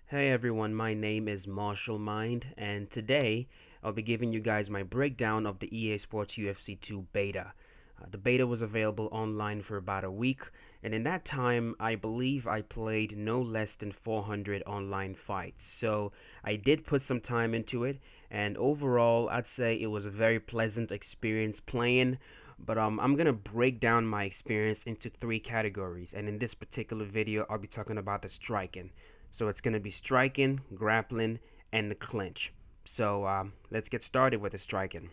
Hey everyone, my name is Marshall Mind, and today I'll be giving you guys my breakdown of the EA Sports UFC 2 beta. The beta was available online for about a week, and in that time, I believe I played no less than 400 online fights. So I did put some time into it, and overall, I'd say it was a very pleasant experience playing. But I'm gonna break down my experience into three categories, and in this particular video, I'll be talking about the striking. So it's gonna be striking, grappling, and the clinch. So let's get started with the striking.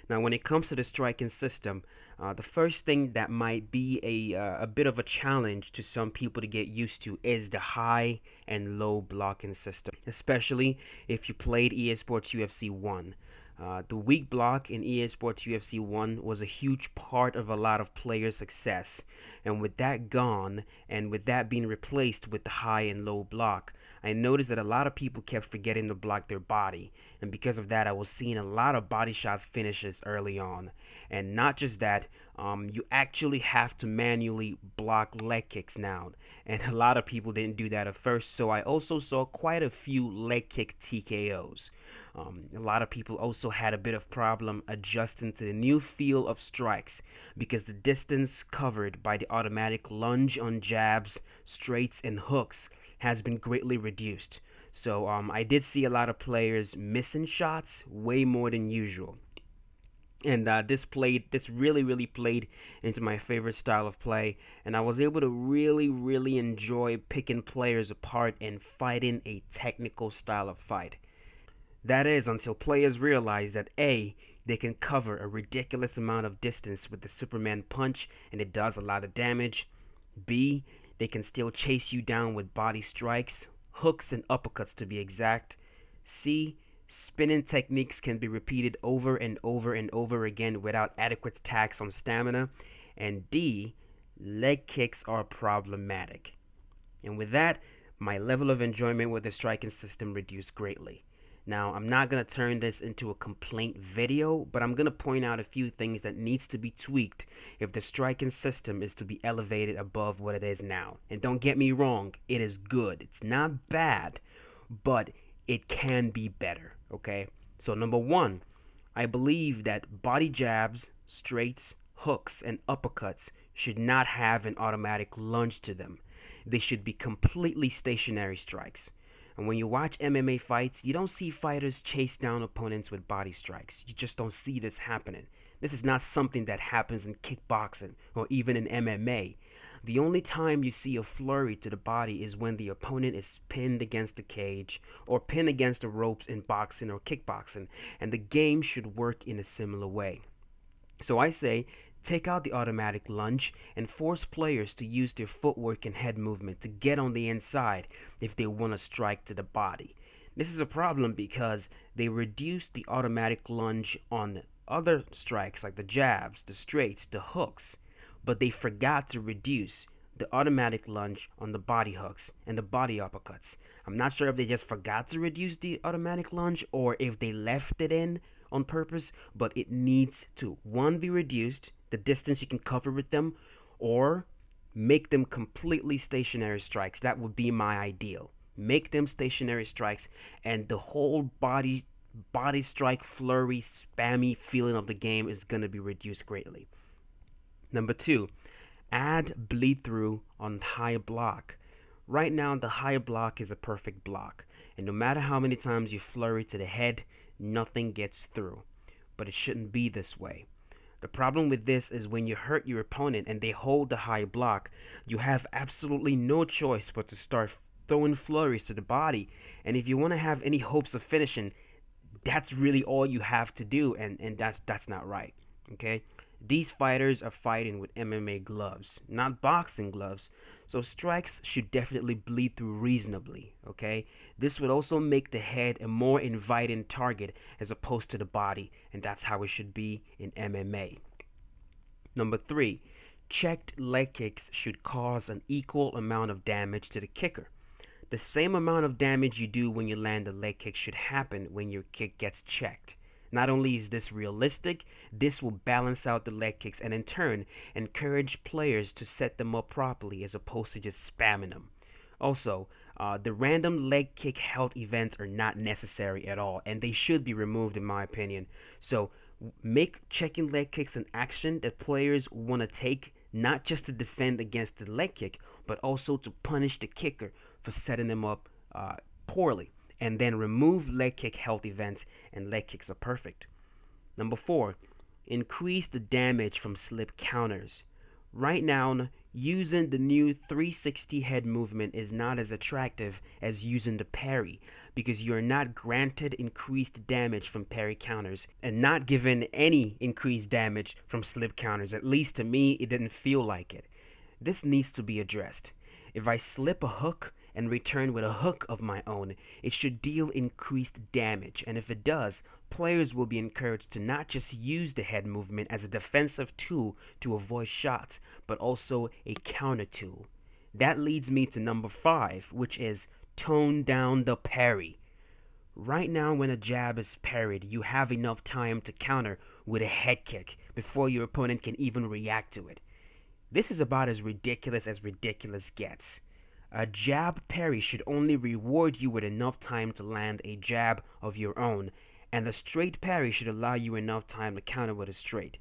Now, when it comes to the striking system, the first thing that might be a bit of a challenge to some people to get used to is the high and low blocking system, especially if you played EA Sports UFC 1. The weak block in EA Sports UFC 1 was a huge part of a lot of players' success, and with that gone, and with that being replaced with the high and low block, I noticed that a lot of people kept forgetting to block their body, and because of that, I was seeing a lot of body shot finishes early on. And not just that, you actually have to manually block leg kicks now, and a lot of people didn't do that at first, so I also saw quite a few leg kick TKOs. A lot of people also had a bit of problem adjusting to the new feel of strikes because the distance covered by the automatic lunge on jabs, straights, and hooks has been greatly reduced. So I did see a lot of players missing shots way more than usual. And this really played into my favorite style of play, and I was able to really enjoy picking players apart and fighting a technical style of fight. That is until players realize that A, they can cover a ridiculous amount of distance with the Superman punch and it does a lot of damage. B, they can still chase you down with body strikes, hooks and uppercuts to be exact. C, spinning techniques can be repeated over and over again without adequate tax on stamina. And D, leg kicks are problematic. And with that, my level of enjoyment with the striking system reduced greatly. Now, I'm not going to turn this into a complaint video, but I'm going to point out a few things that needs to be tweaked if the striking system is to be elevated above what it is now. And don't get me wrong, it is good. It's not bad, but it can be better, okay? So number one, I believe that body jabs, straights, hooks, and uppercuts should not have an automatic lunge to them. They should be completely stationary strikes. And when you watch MMA fights, you don't see fighters chase down opponents with body strikes. You just don't see this happening. This is not something that happens in kickboxing or even in MMA. The only time you see a flurry to the body is when the opponent is pinned against the cage or pinned against the ropes in boxing or kickboxing, and the game should work in a similar way. So I say take out the automatic lunge and force players to use their footwork and head movement to get on the inside if they want to strike to the body. This is a problem because they reduce the automatic lunge on other strikes like the jabs, the straights, the hooks, but they forgot to reduce the automatic lunge on the body hooks and the body uppercuts. I'm not sure if they just forgot to reduce the automatic lunge or if they left it in on purpose, but it needs to one, be reduced, the distance you can cover with them, or make them completely stationary strikes. That would be my ideal. Make them stationary strikes, and the whole body strike flurry spammy feeling of the game is going to be reduced greatly. Number two, add bleed through on high block. Right now the high block is a perfect block, and no matter how many times you flurry to the head, nothing gets through. But it shouldn't be this way. The problem with this is when you hurt your opponent and they hold the high block, you have absolutely no choice but to start throwing flurries to the body. And if you want to have any hopes of finishing, that's really all you have to do, and that's not right. Okay? These fighters are fighting with MMA gloves, not boxing gloves, so strikes should definitely bleed through reasonably, okay? This would also make the head a more inviting target as opposed to the body, and that's how it should be in MMA. Number three, checked leg kicks should cause an equal amount of damage to the kicker. The same amount of damage you do when you land a leg kick should happen when your kick gets checked. Not only is this realistic, this will balance out the leg kicks and in turn encourage players to set them up properly as opposed to just spamming them. Also, The random leg kick health events are not necessary at all, and they should be removed, in my opinion. So make checking leg kicks an action that players want to take, not just to defend against the leg kick, but also to punish the kicker for setting them up poorly. And then remove leg kick health events, and leg kicks are perfect. Number 4, increase the damage from slip counters. Right now, using the new 360 head movement is not as attractive as using the parry, because you are not granted increased damage from parry counters and not given any increased damage from slip counters. At least to me, it didn't feel like it. This needs to be addressed. If I slip a hook and return with a hook of my own, it should deal increased damage, and if it does, players will be encouraged to not just use the head movement as a defensive tool to avoid shots, but also a counter tool. That leads me to number 5, which is tone down the parry. Right now, when a jab is parried, you have enough time to counter with a head kick before your opponent can even react to it. This is about as ridiculous gets. A jab parry should only reward you with enough time to land a jab of your own, and a straight parry should allow you enough time to counter with a straight.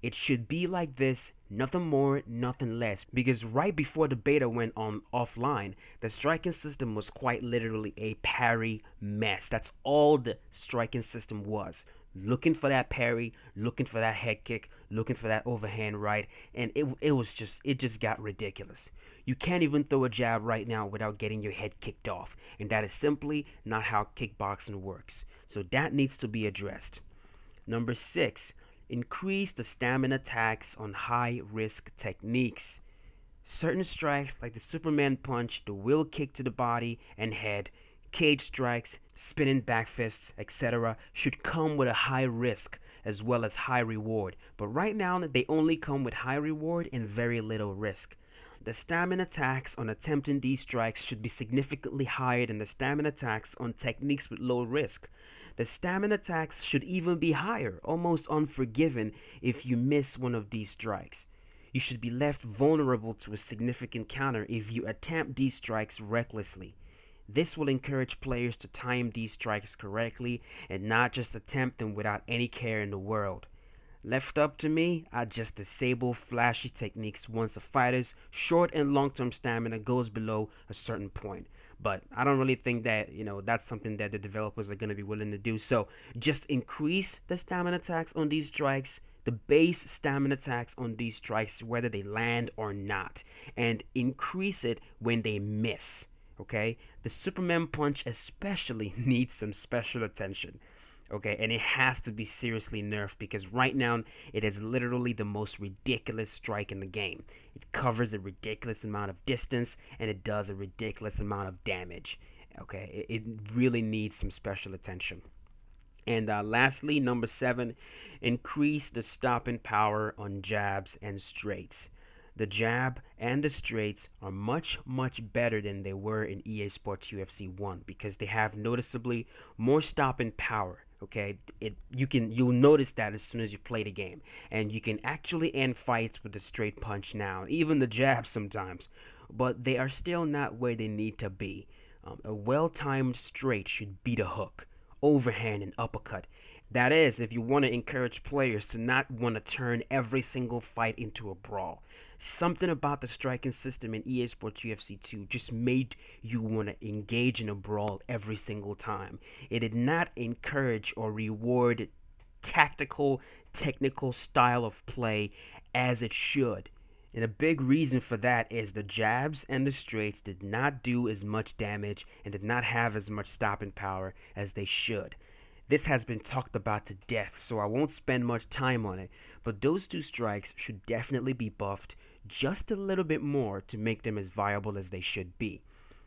It should be like this, nothing more, nothing less, because right before the beta went on offline, the striking system was quite literally a parry mess. That's all the striking system was. Looking for that parry, looking for that head kick, looking for that overhand right, and it just got ridiculous. You can't even throw a jab right now without getting your head kicked off, and that is simply not how kickboxing works. So that needs to be addressed. Number 6, increase the stamina tax on high risk techniques. Certain strikes like the Superman punch, the wheel kick to the body and head, cage strikes, spinning back fists, etc. should come with a high risk as well as high reward. But right now, they only come with high reward and very little risk. The stamina tax on attempting these strikes should be significantly higher than the stamina tax on techniques with low risk. The stamina tax should even be higher, almost unforgiving if you miss one of these strikes. You should be left vulnerable to a significant counter if you attempt these strikes recklessly. This will encourage players to time these strikes correctly and not just attempt them without any care in the world. Left up to me, I just disable flashy techniques once a fighter's short and long-term stamina goes below a certain point. But I don't really think that, that's something that the developers are going to be willing to do. So just increase the stamina tax on these strikes, the base stamina tax on these strikes, whether they land or not, and increase it when they miss. Okay, the Superman punch especially needs some special attention. Okay, and it has to be seriously nerfed because right now it is literally the most ridiculous strike in the game. It covers a ridiculous amount of distance and it does a ridiculous amount of damage. Okay, it really needs some special attention. And lastly, number 7, increase the stopping power on jabs and straights. The jab and the straights are much better than they were in EA Sports UFC 1 because they have noticeably more stopping power. Okay, you'll notice that as soon as you play the game, and you can actually end fights with the straight punch now, even the jab sometimes, but they are still not where they need to be. A well-timed straight should beat a hook, overhand, and uppercut. That is, if you want to encourage players to not want to turn every single fight into a brawl. Something about the striking system in EA Sports UFC 2 just made you want to engage in a brawl every single time. It did not encourage or reward tactical, technical style of play as it should. And a big reason for that is the jabs and the straights did not do as much damage and did not have as much stopping power as they should. This has been talked about to death, so I won't spend much time on it, but those two strikes should definitely be buffed just a little bit more to make them as viable as they should be.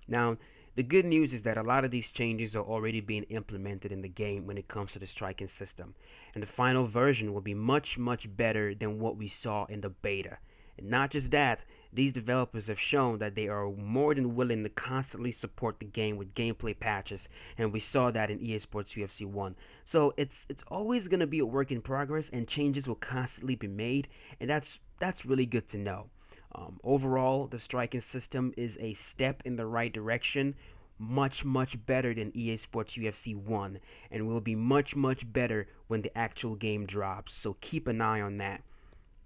Now, the good news is that a lot of these changes are already being implemented in the game when it comes to the striking system, and the final version will be much better than what we saw in the beta. And not just that, these developers have shown that they are more than willing to constantly support the game with gameplay patches, and we saw that in EA Sports UFC 1. So it's always going to be a work in progress, and changes will constantly be made, and that's really good to know. Overall, the striking system is a step in the right direction, much better than EA Sports UFC 1, and will be much better when the actual game drops, so keep an eye on that.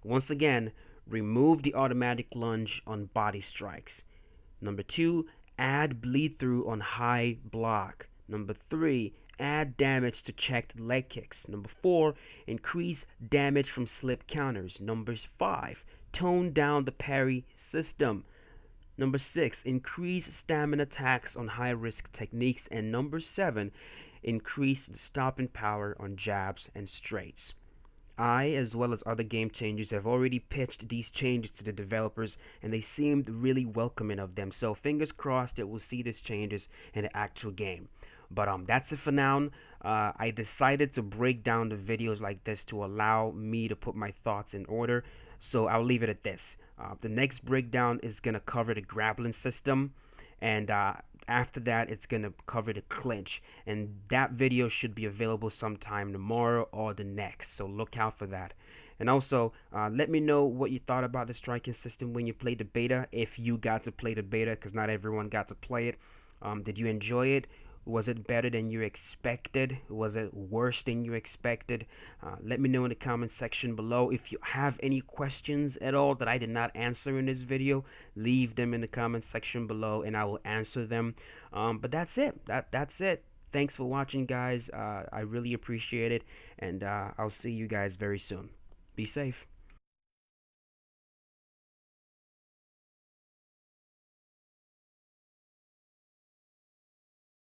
Once again, remove the automatic lunge on body strikes. Number 2, add bleed through on high block. Number 3, add damage to checked leg kicks. Number 4, increase damage from slip counters. Number 5, tone down the parry system. Number 6, increase stamina attacks on high risk techniques. And number 7, increase stopping power on jabs and straights. I, as well as other game changers, have already pitched these changes to the developers, and they seemed really welcoming of them. So fingers crossed that we'll see these changes in the actual game. But that's it for now. I decided to break down the videos like this to allow me to put my thoughts in order. So I'll leave it at this. The next breakdown is gonna cover the grappling system, and after that it's gonna cover the clinch, and that video should be available sometime tomorrow or the next, so look out for that. And also let me know what you thought about the striking system when you played the beta, if you got to play the beta, because not everyone got to play it. Did you enjoy it? Was it better than you expected? Was it worse than you expected? Let me know in the comment section below. If you have any questions at all that I did not answer in this video, leave them in the comment section below and I will answer them. But that's it. That's it. Thanks for watching, guys. I really appreciate it, and I'll see you guys very soon. Be safe.